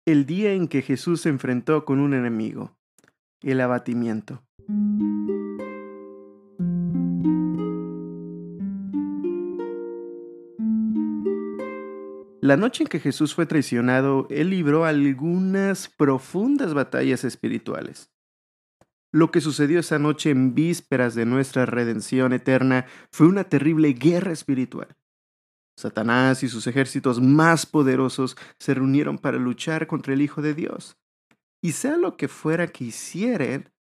El día en que Jesús se enfrentó con un enemigo, el abatimiento. La noche en que Jesús fue traicionado, él libró algunas profundas batallas espirituales. Lo que sucedió esa noche en vísperas de nuestra redención eterna fue una terrible guerra espiritual. Satanás y sus ejércitos más poderosos se reunieron para luchar contra el Hijo de Dios. Y sea lo que fuera que hicieren,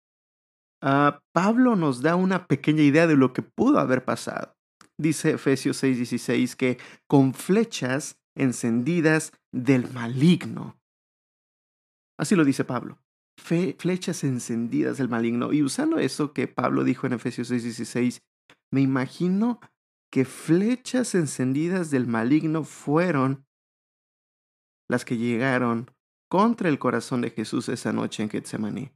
Pablo nos da una pequeña idea de lo que pudo haber pasado. Dice Efesios 6:16 que con flechas encendidas del maligno. Así lo dice Pablo. Flechas encendidas del maligno. Y usando eso que Pablo dijo en Efesios 6:16, me imagino que flechas encendidas del maligno fueron las que llegaron contra el corazón de Jesús esa noche en Getsemaní.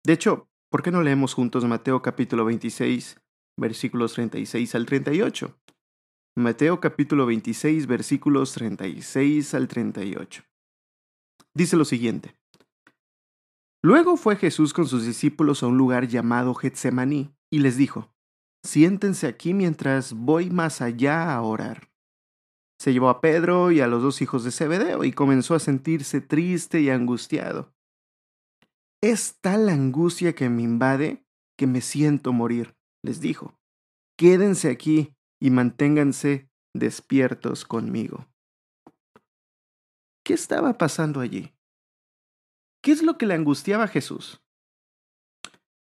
De hecho, ¿por qué no leemos juntos Mateo capítulo 26, versículos 36 al 38? Mateo capítulo 26, versículos 36 al 38. Dice lo siguiente. Luego fue Jesús con sus discípulos a un lugar llamado Getsemaní y les dijo, siéntense aquí mientras voy más allá a orar. Se llevó a Pedro y a los dos hijos de Zebedeo y comenzó a sentirse triste y angustiado. Es tal la angustia que me invade que me siento morir, les dijo. Quédense aquí y manténganse despiertos conmigo. ¿Qué estaba pasando allí? ¿Qué es lo que le angustiaba a Jesús?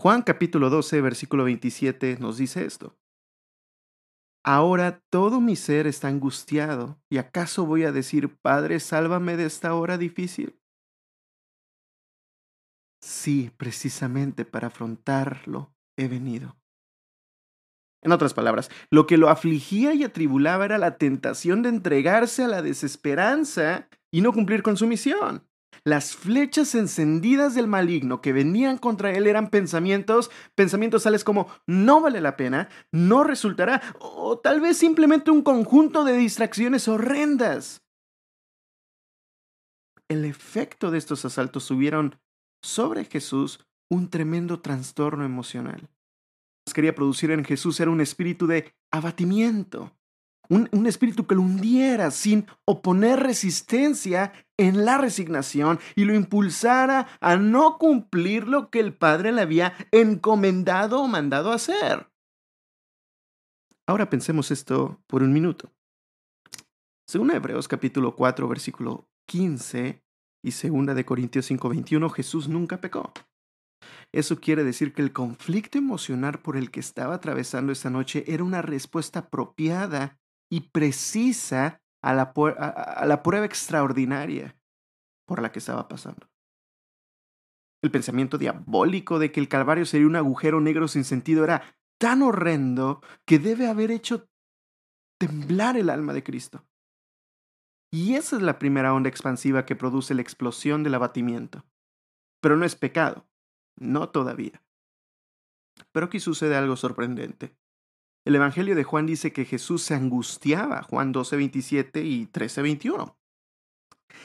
Juan capítulo 12, versículo 27 nos dice esto. Ahora todo mi ser está angustiado, ¿y acaso voy a decir, Padre, sálvame de esta hora difícil? Sí, precisamente para afrontarlo he venido. En otras palabras, lo que lo afligía y atribulaba era la tentación de entregarse a la desesperanza y no cumplir con su misión. Las flechas encendidas del maligno que venían contra él eran pensamientos tales como no vale la pena, no resultará, o tal vez simplemente un conjunto de distracciones horrendas. El efecto de estos asaltos tuvieron sobre Jesús un tremendo trastorno emocional. Quería producir en Jesús era un espíritu de abatimiento, un espíritu que lo hundiera sin oponer resistencia en la resignación y lo impulsara a no cumplir lo que el Padre le había encomendado o mandado hacer. Ahora pensemos esto por un minuto. Según Hebreos capítulo 4, versículo 15 y 2 de Corintios 5:21, Jesús nunca pecó. Eso quiere decir que el conflicto emocional por el que estaba atravesando esa noche era una respuesta apropiada y precisa a la prueba extraordinaria por la que estaba pasando. El pensamiento diabólico de que el Calvario sería un agujero negro sin sentido era tan horrendo que debe haber hecho temblar el alma de Cristo. Y esa es la primera onda expansiva que produce la explosión del abatimiento. Pero no es pecado, no todavía. Pero aquí sucede algo sorprendente. El Evangelio de Juan dice que Jesús se angustiaba, Juan 12:27 y 13:21.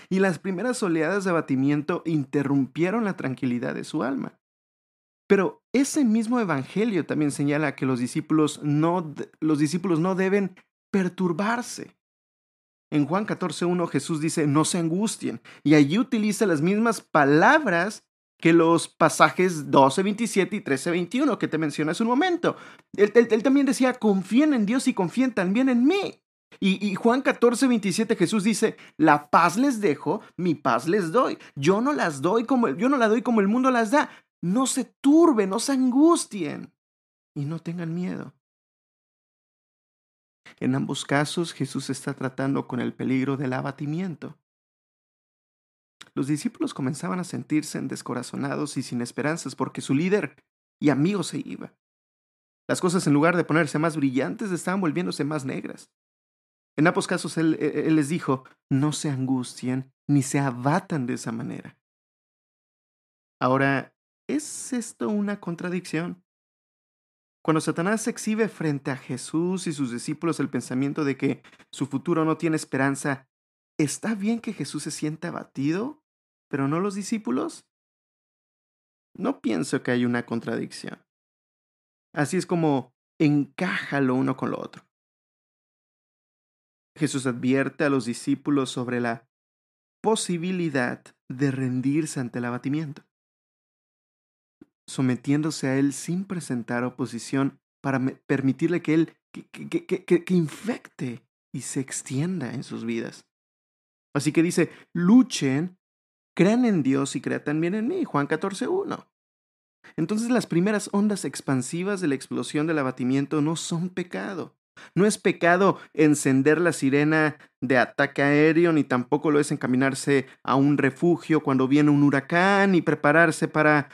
Y las primeras oleadas de abatimiento interrumpieron la tranquilidad de su alma. Pero ese mismo Evangelio también señala que los discípulos no deben perturbarse. En Juan 14:1 Jesús dice, no se angustien, y allí utiliza las mismas palabras que los pasajes 12:27 y 13:21 que te mencioné hace un momento. Él también decía, confíen en Dios y confíen también en mí. Y Juan 14:27 Jesús dice, la paz les dejo, mi paz les doy. Yo no la doy como el mundo las da. No se turben, no se angustien y no tengan miedo. En ambos casos, Jesús está tratando con el peligro del abatimiento. Los discípulos comenzaban a sentirse descorazonados y sin esperanzas porque su líder y amigo se iba. Las cosas, en lugar de ponerse más brillantes, estaban volviéndose más negras. En ambos casos, él les dijo, no se angustien ni se abatan de esa manera. Ahora, ¿es esto una contradicción? Cuando Satanás exhibe frente a Jesús y sus discípulos el pensamiento de que su futuro no tiene esperanza, ¿está bien que Jesús se sienta abatido, pero no los discípulos? No pienso que hay una contradicción. Así es como encaja lo uno con lo otro. Jesús advierte a los discípulos sobre la posibilidad de rendirse ante el abatimiento, sometiéndose a él sin presentar oposición para permitirle que él que infecte y se extienda en sus vidas. Así que dice, luchen, crean en Dios y crean también en mí, Juan 14:1. Entonces las primeras ondas expansivas de la explosión del abatimiento no son pecado. No es pecado encender la sirena de ataque aéreo, ni tampoco lo es encaminarse a un refugio cuando viene un huracán y prepararse para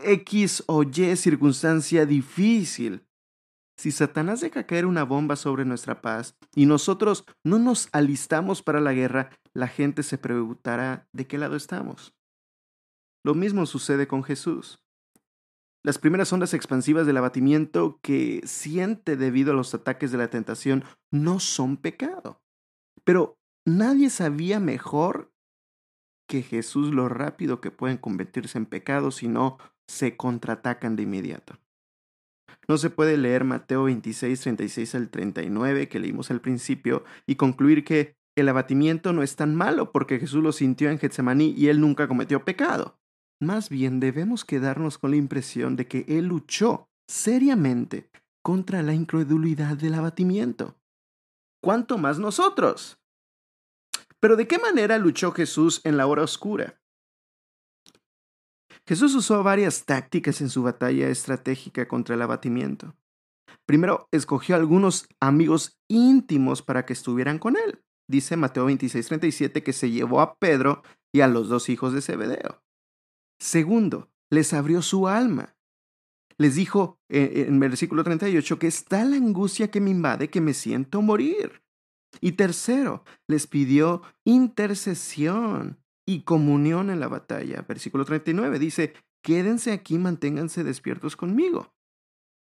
X o Y circunstancia difícil. Si Satanás deja caer una bomba sobre nuestra paz y nosotros no nos alistamos para la guerra, la gente se preguntará de qué lado estamos. Lo mismo sucede con Jesús. Las primeras ondas expansivas del abatimiento que siente debido a los ataques de la tentación no son pecado. Pero nadie sabía mejor que Jesús lo rápido que pueden convertirse en pecado si no se contraatacan de inmediato. No se puede leer Mateo 26, 36 al 39 que leímos al principio y concluir que el abatimiento no es tan malo porque Jesús lo sintió en Getsemaní y él nunca cometió pecado. Más bien debemos quedarnos con la impresión de que él luchó seriamente contra la incredulidad del abatimiento. ¿Cuánto más nosotros? Pero ¿de qué manera luchó Jesús en la hora oscura? Jesús usó varias tácticas en su batalla estratégica contra el abatimiento. Primero, escogió algunos amigos íntimos para que estuvieran con él. Dice Mateo 26:37 que se llevó a Pedro y a los dos hijos de Zebedeo. Segundo, les abrió su alma. Les dijo en versículo 38 que está la angustia que me invade, que me siento morir. Y tercero, les pidió intercesión y comunión en la batalla. Versículo 39 dice, quédense aquí, manténganse despiertos conmigo.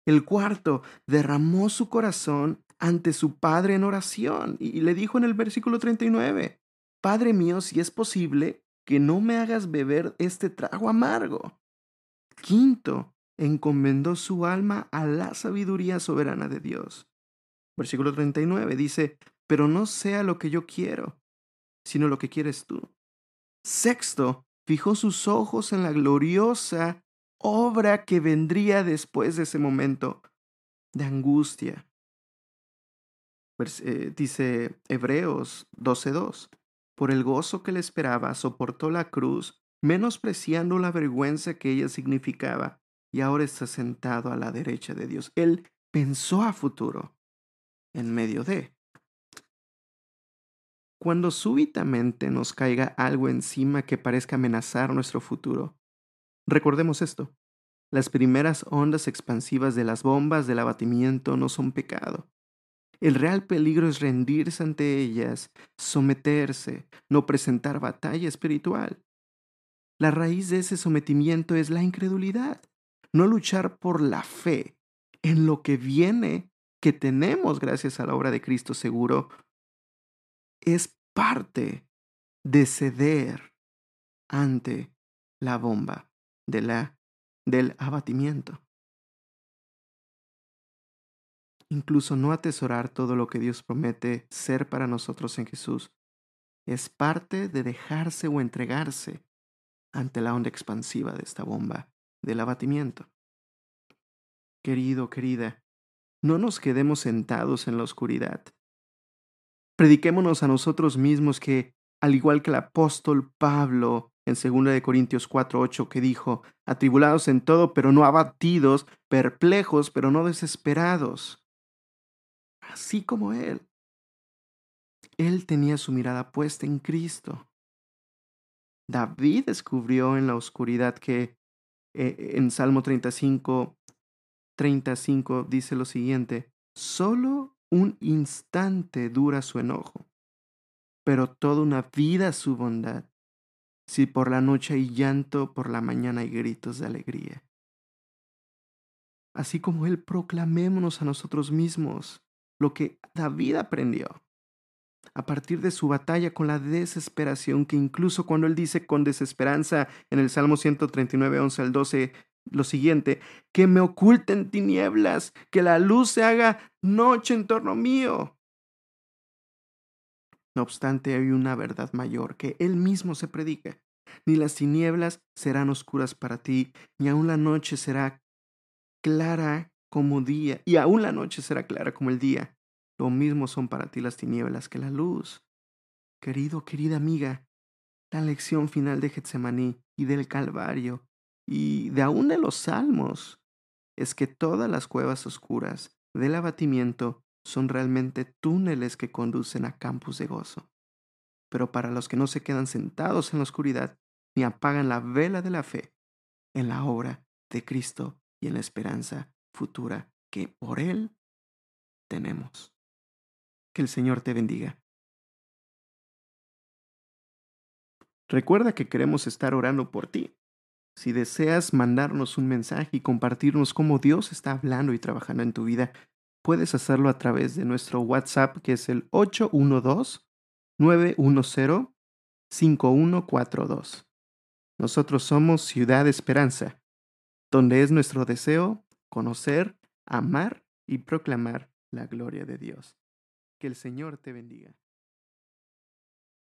El cuarto, derramó su corazón ante su Padre en oración y le dijo en el versículo 39, Padre mío, si es posible, que no me hagas beber este trago amargo. Quinto, encomendó su alma a la sabiduría soberana de Dios. Versículo 39 dice, pero no sea lo que yo quiero, sino lo que quieres tú. Sexto, fijó sus ojos en la gloriosa obra que vendría después de ese momento de angustia. Dice Hebreos 12:2, por el gozo que le esperaba, soportó la cruz, menospreciando la vergüenza que ella significaba, y ahora está sentado a la derecha de Dios. Él pensó a futuro en medio de. Cuando súbitamente nos caiga algo encima que parezca amenazar nuestro futuro, recordemos esto. Las primeras ondas expansivas de las bombas del abatimiento no son pecado. El real peligro es rendirse ante ellas, someterse, no presentar batalla espiritual. La raíz de ese sometimiento es la incredulidad, no luchar por la fe en lo que viene, que tenemos gracias a la obra de Cristo seguro, es parte de ceder ante la bomba del abatimiento. Incluso no atesorar todo lo que Dios promete ser para nosotros en Jesús es parte de dejarse o entregarse ante la onda expansiva de esta bomba del abatimiento. Querido, querida, no nos quedemos sentados en la oscuridad. Prediquémonos a nosotros mismos que, al igual que el apóstol Pablo en 2 Corintios 4:8 que dijo, atribulados en todo, pero no abatidos, perplejos, pero no desesperados. Así como él tenía su mirada puesta en Cristo. David descubrió en la oscuridad que en Salmo 35 dice lo siguiente, solo un instante dura su enojo, pero toda una vida su bondad. Si por la noche hay llanto, por la mañana hay gritos de alegría. Así como él, proclamémonos a nosotros mismos lo que David aprendió. a partir de su batalla con la desesperación, que incluso cuando él dice con desesperanza en el Salmo 139, 11 al 12, lo siguiente: que me oculten tinieblas, que la luz se haga noche en torno mío. No obstante, hay una verdad mayor que él mismo se predica. Ni las tinieblas serán oscuras para ti, ni aun la noche será clara como día, y aún la noche será clara como el día. Lo mismo son para ti las tinieblas que la luz. Querido, querida amiga, la lección final de Getsemaní y del Calvario y de aún de los Salmos es que todas las cuevas oscuras del abatimiento son realmente túneles que conducen a campos de gozo. Pero para los que no se quedan sentados en la oscuridad ni apagan la vela de la fe en la obra de Cristo y en la esperanza futura que por Él tenemos. Que el Señor te bendiga. Recuerda que queremos estar orando por ti. Si deseas mandarnos un mensaje y compartirnos cómo Dios está hablando y trabajando en tu vida, puedes hacerlo a través de nuestro WhatsApp, que es el 812-910-5142. Nosotros somos Ciudad Esperanza, donde es nuestro deseo conocer, amar y proclamar la gloria de Dios. Que el Señor te bendiga.